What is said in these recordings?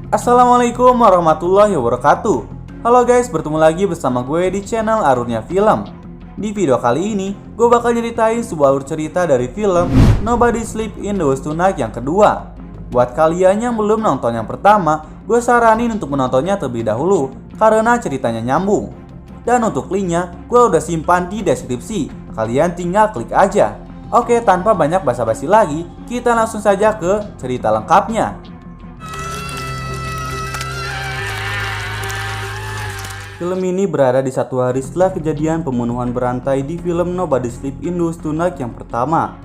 Assalamualaikum warahmatullahi wabarakatuh. Halo guys, bertemu lagi bersama gue di channel Arurnya Film. Di video kali ini, gue bakal nyeritain sebuah alur cerita dari film Nobody Sleep in the Woods Tonight yang kedua. Buat kalian yang belum nonton yang pertama, gue saranin untuk menontonnya terlebih dahulu karena ceritanya nyambung. Dan untuk linknya, gue udah simpan di deskripsi. Kalian tinggal klik aja. Oke, tanpa banyak basa-basi lagi, kita langsung saja ke cerita lengkapnya. Film ini berada di satu hari setelah kejadian pembunuhan berantai di film Nobody Sleep in the Woods Tonight yang pertama.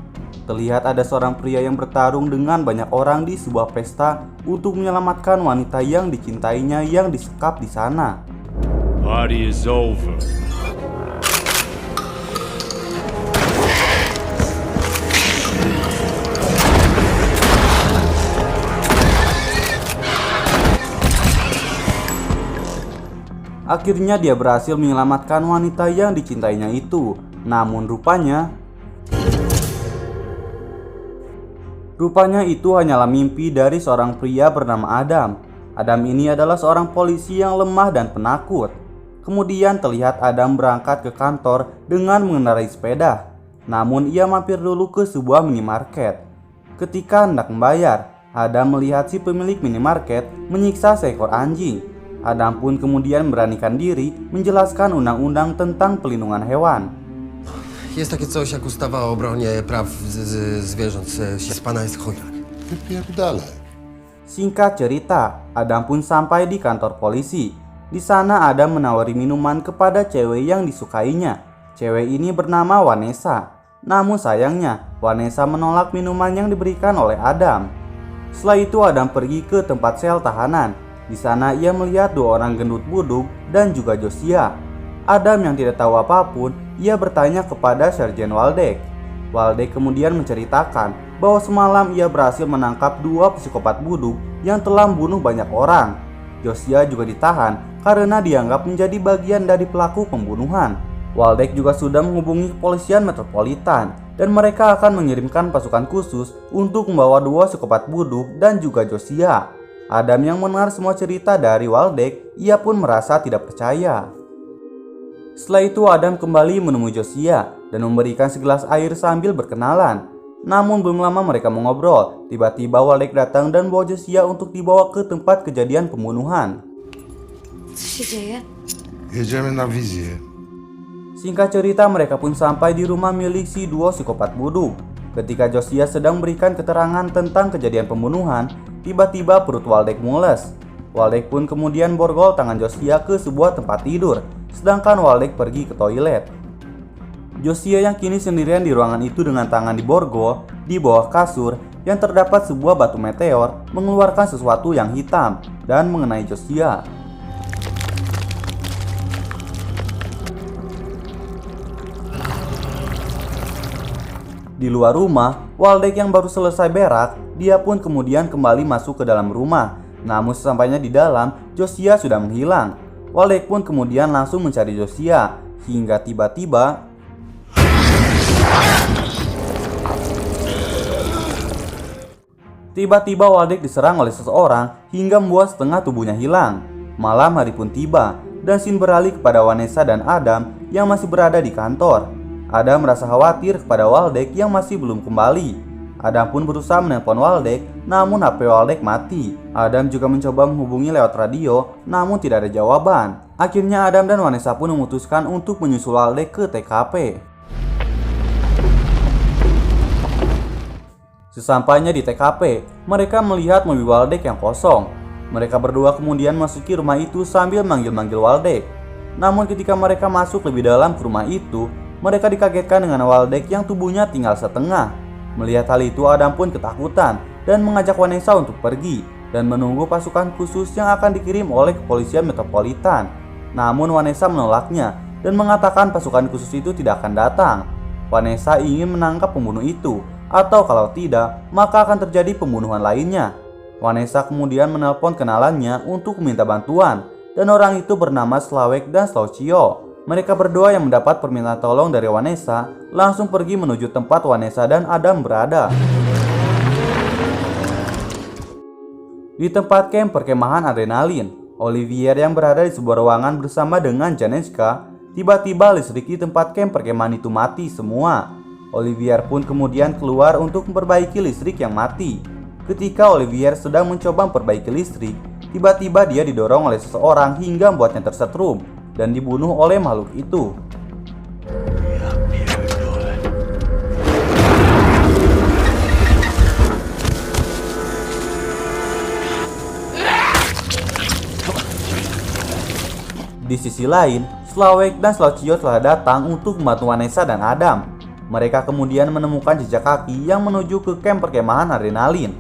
Terlihat ada seorang pria yang bertarung dengan banyak orang di sebuah pesta untuk menyelamatkan wanita yang dicintainya yang disekap di sana. Party is over. Akhirnya dia berhasil menyelamatkan wanita yang dicintainya itu. Namun rupanya itu hanyalah mimpi dari seorang pria bernama Adam. Adam ini adalah seorang polisi yang lemah dan penakut. Kemudian terlihat Adam berangkat ke kantor dengan mengendarai sepeda. Namun ia mampir dulu ke sebuah minimarket. Ketika hendak membayar, Adam melihat si pemilik minimarket menyiksa seekor anjing. Adam pun kemudian memberanikan diri menjelaskan undang-undang tentang pelindungan hewan. Jest takie coś jak ustawa o obronie praw zwierząt. Z pana jest chojrak. Wypierdalaj. Singkat cerita, Adam pun sampai di kantor polisi. Di sana Adam menawari minuman kepada cewek yang disukainya. Cewek ini bernama Vanessa. Namun sayangnya, Vanessa menolak minuman yang diberikan oleh Adam. Setelah itu Adam pergi ke tempat sel tahanan. Di sana ia melihat dua orang gendut buduk dan juga Josiah. Adam yang tidak tahu apapun, ia bertanya kepada Sergeant Waldeck. Waldeck kemudian menceritakan bahwa semalam ia berhasil menangkap dua psikopat buduk yang telah membunuh banyak orang. Josiah juga ditahan karena dianggap menjadi bagian dari pelaku pembunuhan. Waldeck juga sudah menghubungi kepolisian metropolitan dan mereka akan mengirimkan pasukan khusus untuk membawa dua psikopat buduk dan juga Josiah. Adam yang mendengar semua cerita dari Waldeck, ia pun merasa tidak percaya. Setelah itu Adam kembali menemui Josiah dan memberikan segelas air sambil berkenalan. Namun belum lama mereka mengobrol, tiba-tiba Waldeck datang dan bawa Josiah untuk dibawa ke tempat kejadian pembunuhan. Co się dzieje? Jedziemy na wizję. Singkat cerita mereka pun sampai di rumah milik si dua psikopat buduk. Ketika Josiah sedang memberikan keterangan tentang kejadian pembunuhan, tiba-tiba perut Waldeck mules. Waldeck pun kemudian borgol tangan Josiah ke sebuah tempat tidur, sedangkan Waldeck pergi ke toilet. Josiah yang kini sendirian di ruangan itu dengan tangan diborgol, di bawah kasur yang terdapat sebuah batu meteor mengeluarkan sesuatu yang hitam dan mengenai Josiah. Di luar rumah, Waldeck yang baru selesai berak, dia pun kemudian kembali masuk ke dalam rumah. Namun sesampainya di dalam, Josiah sudah menghilang. Waldeck pun kemudian langsung mencari Josiah, hingga tiba-tiba Waldeck diserang oleh seseorang hingga membuat setengah tubuhnya hilang. Malam hari pun tiba, dan scene beralih kepada Vanessa dan Adam yang masih berada di kantor. Adam merasa khawatir kepada Waldeck yang masih belum kembali. Adam pun berusaha menelpon Waldeck, namun HP Waldeck mati. Adam juga mencoba menghubungi lewat radio, namun tidak ada jawaban. Akhirnya Adam dan Vanessa pun memutuskan untuk menyusul Waldeck ke TKP. Sesampainya di TKP, mereka melihat mobil Waldeck yang kosong. Mereka berdua kemudian masuki rumah itu sambil manggil-manggil Waldeck. Namun ketika mereka masuk lebih dalam ke rumah itu, mereka dikagetkan dengan Waldeck yang tubuhnya tinggal setengah. Melihat hal itu, Adam pun ketakutan dan mengajak Vanessa untuk pergi dan menunggu pasukan khusus yang akan dikirim oleh kepolisian metropolitan. Namun Vanessa menolaknya dan mengatakan pasukan khusus itu tidak akan datang. Vanessa ingin menangkap pembunuh itu, atau kalau tidak, maka akan terjadi pembunuhan lainnya. Vanessa kemudian menelpon kenalannya untuk meminta bantuan, dan orang itu bernama Slawek dan Slaucio. Mereka berdua yang mendapat permintaan tolong dari Vanessa langsung pergi menuju tempat Vanessa dan Adam berada. Di tempat camp perkemahan adrenalin, Olivier yang berada di sebuah ruangan bersama dengan Janechka, tiba-tiba listrik di tempat camp perkemahan itu mati semua. Olivier pun kemudian keluar untuk memperbaiki listrik yang mati. Ketika Olivier sedang mencoba memperbaiki listrik, tiba-tiba dia didorong oleh seseorang hingga membuatnya tersetrum dan dibunuh oleh makhluk itu. Di sisi lain, Slawek dan Slaucio telah datang untuk membantu Vanessa dan Adam. Mereka kemudian menemukan jejak kaki yang menuju ke camp perkemahan adrenalin.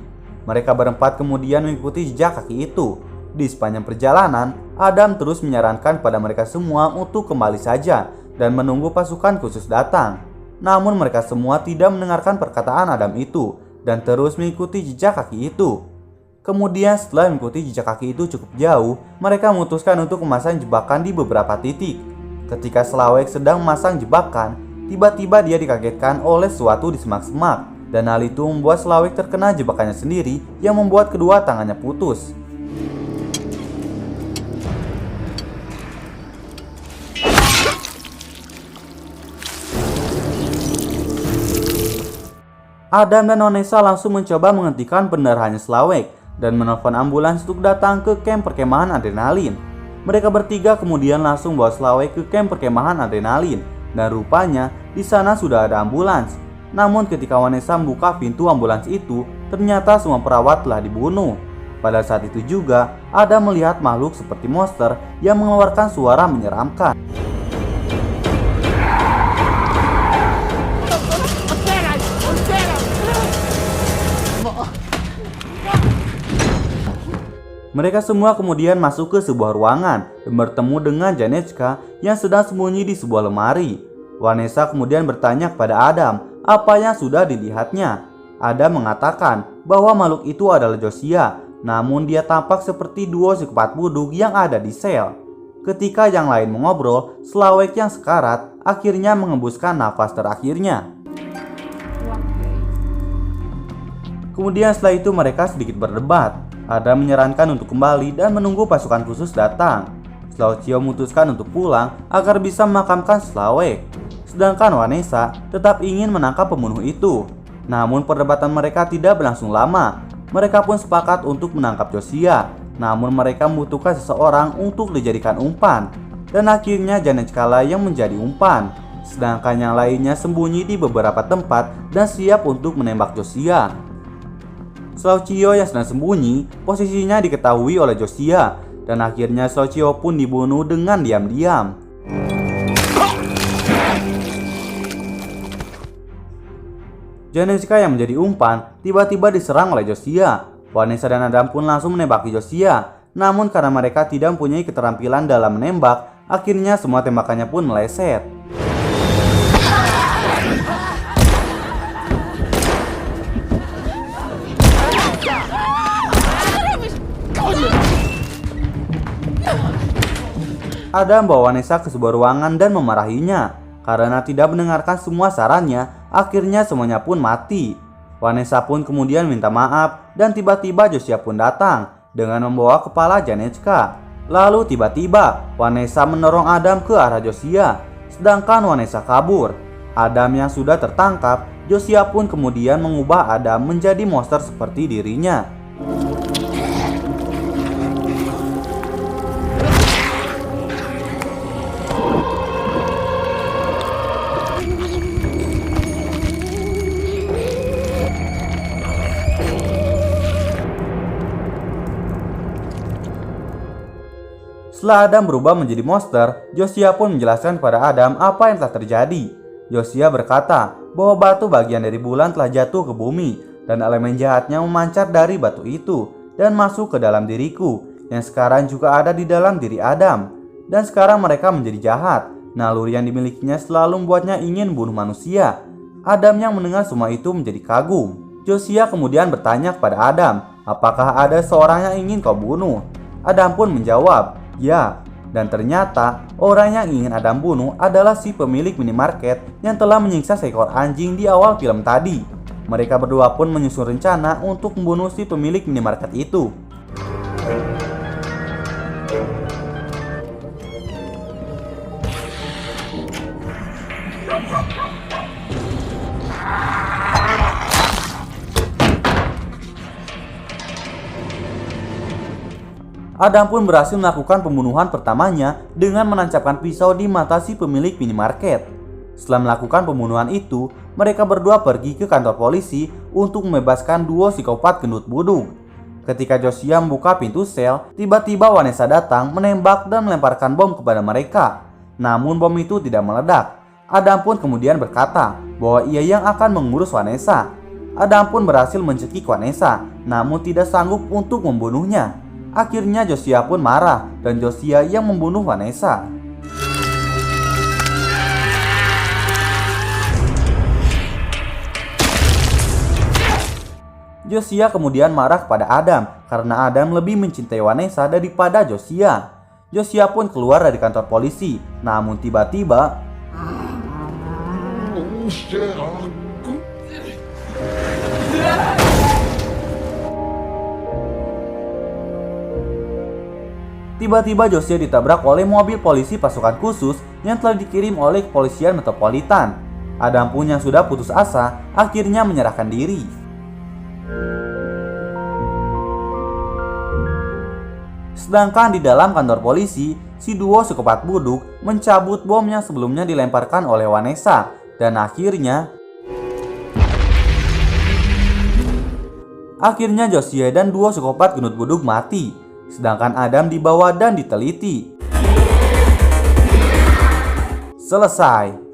Mereka berempat kemudian mengikuti jejak kaki itu. Di sepanjang perjalanan, Adam terus menyarankan pada mereka semua untuk kembali saja dan menunggu pasukan khusus datang. Namun mereka semua tidak mendengarkan perkataan Adam itu dan terus mengikuti jejak kaki itu. Kemudian setelah mengikuti jejak kaki itu cukup jauh, mereka memutuskan untuk memasang jebakan di beberapa titik. Ketika Slawek sedang memasang jebakan, tiba-tiba dia dikagetkan oleh sesuatu di semak-semak. Dan hal itu membuat Slawek terkena jebakannya sendiri yang membuat kedua tangannya putus. Adam dan Vanessa langsung mencoba menghentikan pendarahannya Slawek dan menelpon ambulans untuk datang ke camp perkemahan adrenalin. Mereka bertiga kemudian langsung bawa Slawek ke camp perkemahan adrenalin dan rupanya di sana sudah ada ambulans. Namun ketika Vanessa membuka pintu ambulans itu, ternyata semua perawat telah dibunuh. Pada saat itu juga, Adam melihat makhluk seperti monster yang mengeluarkan suara menyeramkan. Mereka semua kemudian masuk ke sebuah ruangan dan bertemu dengan Janechka yang sedang sembunyi di sebuah lemari. Vanessa kemudian bertanya kepada Adam apa yang sudah dilihatnya. Adam mengatakan bahwa makhluk itu adalah Josiah, namun dia tampak seperti duo psikopat buduk yang ada di sel. Ketika yang lain mengobrol, Slawek yang sekarat akhirnya mengembuskan nafas terakhirnya. Kemudian setelah itu mereka sedikit berdebat. Adam menyarankan untuk kembali dan menunggu pasukan khusus datang. Slaucio memutuskan untuk pulang agar bisa memakamkan Slawek. Sedangkan Vanessa tetap ingin menangkap pembunuh itu. Namun perdebatan mereka tidak berlangsung lama. Mereka pun sepakat untuk menangkap Josiah. Namun mereka membutuhkan seseorang untuk dijadikan umpan. Dan akhirnya Janechka yang menjadi umpan. Sedangkan yang lainnya sembunyi di beberapa tempat dan siap untuk menembak Josiah. Slaucio yang sedang sembunyi, posisinya diketahui oleh Josiah, dan akhirnya Slaucio pun dibunuh dengan diam-diam. Janechka yang menjadi umpan tiba-tiba diserang oleh Josiah. Vanessa dan Adam pun langsung menembaki Josiah, namun karena mereka tidak mempunyai keterampilan dalam menembak, akhirnya semua tembakannya pun meleset. Adam membawa Vanessa ke sebuah ruangan dan memarahinya. Karena tidak mendengarkan semua sarannya, akhirnya semuanya pun mati. Vanessa pun kemudian minta maaf dan tiba-tiba Josiah pun datang dengan membawa kepala Janechka. Lalu tiba-tiba Vanessa mendorong Adam ke arah Josiah, sedangkan Vanessa kabur. Adam yang sudah tertangkap, Josiah pun kemudian mengubah Adam menjadi monster seperti dirinya. Setelah Adam berubah menjadi monster, Josiah pun menjelaskan kepada Adam apa yang telah terjadi. Josiah berkata bahwa batu bagian dari bulan telah jatuh ke bumi dan elemen jahatnya memancar dari batu itu dan masuk ke dalam diriku yang sekarang juga ada di dalam diri Adam. Dan sekarang mereka menjadi jahat. Naluri yang dimilikinya selalu membuatnya ingin bunuh manusia. Adam yang mendengar semua itu menjadi kagum. Josiah kemudian bertanya kepada Adam, apakah ada seorang yang ingin kau bunuh? Adam pun menjawab, ya, dan ternyata orang yang ingin Adam bunuh adalah si pemilik minimarket yang telah menyiksa seekor anjing di awal film tadi. Mereka berdua pun menyusun rencana untuk membunuh si pemilik minimarket itu. Adam pun berhasil melakukan pembunuhan pertamanya dengan menancapkan pisau di mata si pemilik minimarket. Setelah melakukan pembunuhan itu, mereka berdua pergi ke kantor polisi untuk membebaskan duo psikopat gendut buduk. Ketika Josiah membuka pintu sel, tiba-tiba Vanessa datang menembak dan melemparkan bom kepada mereka. Namun bom itu tidak meledak. Adam pun kemudian berkata bahwa ia yang akan mengurus Vanessa. Adam pun berhasil mencekik Vanessa, namun tidak sanggup untuk membunuhnya. Akhirnya Josiah pun marah dan Josiah yang membunuh Vanessa. Josiah kemudian marah kepada Adam karena Adam lebih mencintai Vanessa daripada Josiah. Josiah pun keluar dari kantor polisi, namun tiba-tiba Josiah ditabrak oleh mobil polisi pasukan khusus yang telah dikirim oleh kepolisian metropolitan. Adam pun yang sudah putus asa akhirnya menyerahkan diri. Sedangkan di dalam kantor polisi, si duo psikopat buduk mencabut bom yang sebelumnya dilemparkan oleh Vanessa dan akhirnya Josiah dan duo psikopat gendut buduk mati. Sedangkan Adam dibawa dan diteliti. Selesai.